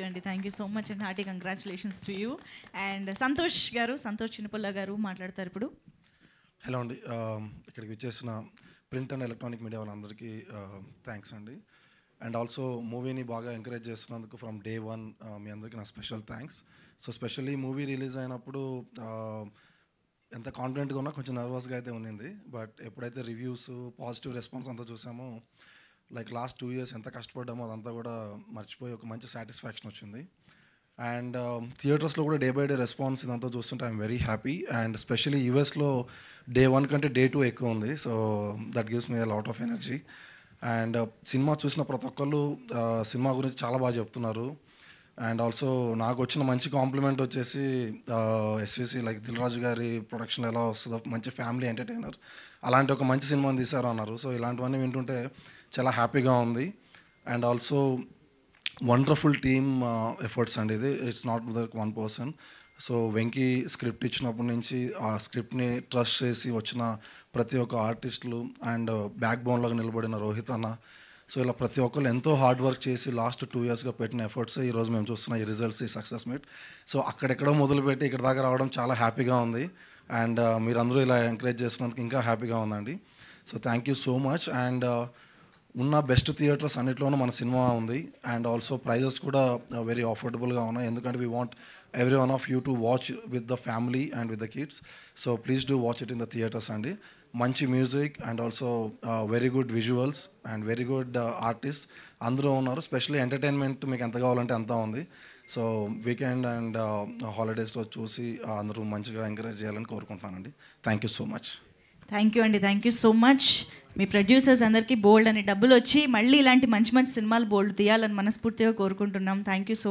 అండి. Thank you so much and hearty congratulations to you. And Santosh గారు, సంతోష్ చిన్నపల్ల గారు మాట్లాడతారు ఇప్పుడు. హలో అండి. ఇక్కడికి వచ్చేసిన ప్రింట్ అండ్ ఎలక్ట్రానిక్ మీడియా వాళ్ళందరికీ థ్యాంక్స్ అండి. అండ్ ఆల్సో మూవీని బాగా ఎంకరేజ్ చేస్తున్నందుకు ఫ్రమ్ డే వన్ మీ అందరికీ నా special thanks. So specially movie release అయినప్పుడు ఎంత కాన్ఫిడెంట్గా ఉన్నా కొంచెం నర్వస్గా అయితే ఉన్నింది. బట్ ఎప్పుడైతే రివ్యూస్ పాజిటివ్ రెస్పాన్స్ అంతా చూసామో లైక్ లాస్ట్ 2 years ఎంత కష్టపడ్డామో అదంతా కూడా మర్చిపోయి ఒక మంచి సాటిస్ఫాక్షన్ వచ్చింది. అండ్ థియేటర్స్లో కూడా డే బై డే రెస్పాన్స్ ఇదంతా చూస్తుంటే I'm very happy. And specially యూఎస్లో డే 1 కంటే డే 2 ఎక్కువ ఉంది. So that gives me a lot of energy. And cinema చూసిన ప్రతి ఒక్కళ్ళు సినిమా గురించి చాలా బాగా చెప్తున్నారు. అండ్ ఆల్సో నాకు వచ్చిన మంచి కాంప్లిమెంట్ వచ్చేసి ఎస్విసి లైక్ దిల్ రాజు గారి ప్రొడక్షన్ ఎలా వస్తుందో మంచి ఫ్యామిలీ ఎంటర్టైనర్ అలాంటి ఒక మంచి సినిమాని తీశారు అన్నారు. సో ఇలాంటివన్నీ వింటుంటే చాలా హ్యాపీగా ఉంది. And also wonderful team efforts అండి ఇది. It's not with one person. So Venky script ఇచ్చినప్పటి నుంచి ఆ స్క్రిప్ట్ని ట్రస్ట్ చేసి వచ్చిన ప్రతి ఒక్క ఆర్టిస్టులు అండ్ బ్యాక్ బోన్లాగా నిలబడిన రోహిత్ అన్న, సో ఇలా ప్రతి ఒక్కరు ఎంతో హార్డ్ వర్క్ చేసి లాస్ట్ 2 yearsగా పెట్టిన ఎఫర్ట్స్ ఈరోజు మేము చూస్తున్న ఈ రిజల్ట్స్, ఈ సక్సెస్ మీట్. సో అక్కడెక్కడో మొదలుపెట్టి ఇక్కడ దాకా రావడం చాలా హ్యాపీగా ఉంది. అండ్ మీరందరూ ఇలా ఎంకరేజ్ చేసినందుకు ఇంకా హ్యాపీగా ఉందండి. So thank you so much. And ఉన్న బెస్ట్ థియేటర్స్ అన్నిట్లోనూ మన సినిమా ఉంది. అండ్ ఆల్సో ప్రైజెస్ కూడా వెరీ అఫోర్డబుల్గా ఉన్నాయి. ఎందుకంటే we want every one of you to watch with the family and with the kids. So please do watch it in the theatres అండి. మంచి music and also very good visuals and very good artist అందరూ ఉన్నారు. Specially entertainment మీకు ఎంత కావాలంటే అంతా ఉంది. So weekend and హాలిడేస్లో చూసి అందరూ మంచిగా ఎంకరేజ్ చేయాలని కోరుకుంటున్నానండి. Thank you so much. Thank you అండి. Thank you so much. మీ ప్రొడ్యూసర్స్ అందరికీ బోల్డ్ అని డబ్బులు వచ్చి మళ్ళీ ఇలాంటి మంచి మంచి సినిమాలు బోల్డ్ తీయాలని మనస్ఫూర్తిగా కోరుకుంటున్నాం. Thank you so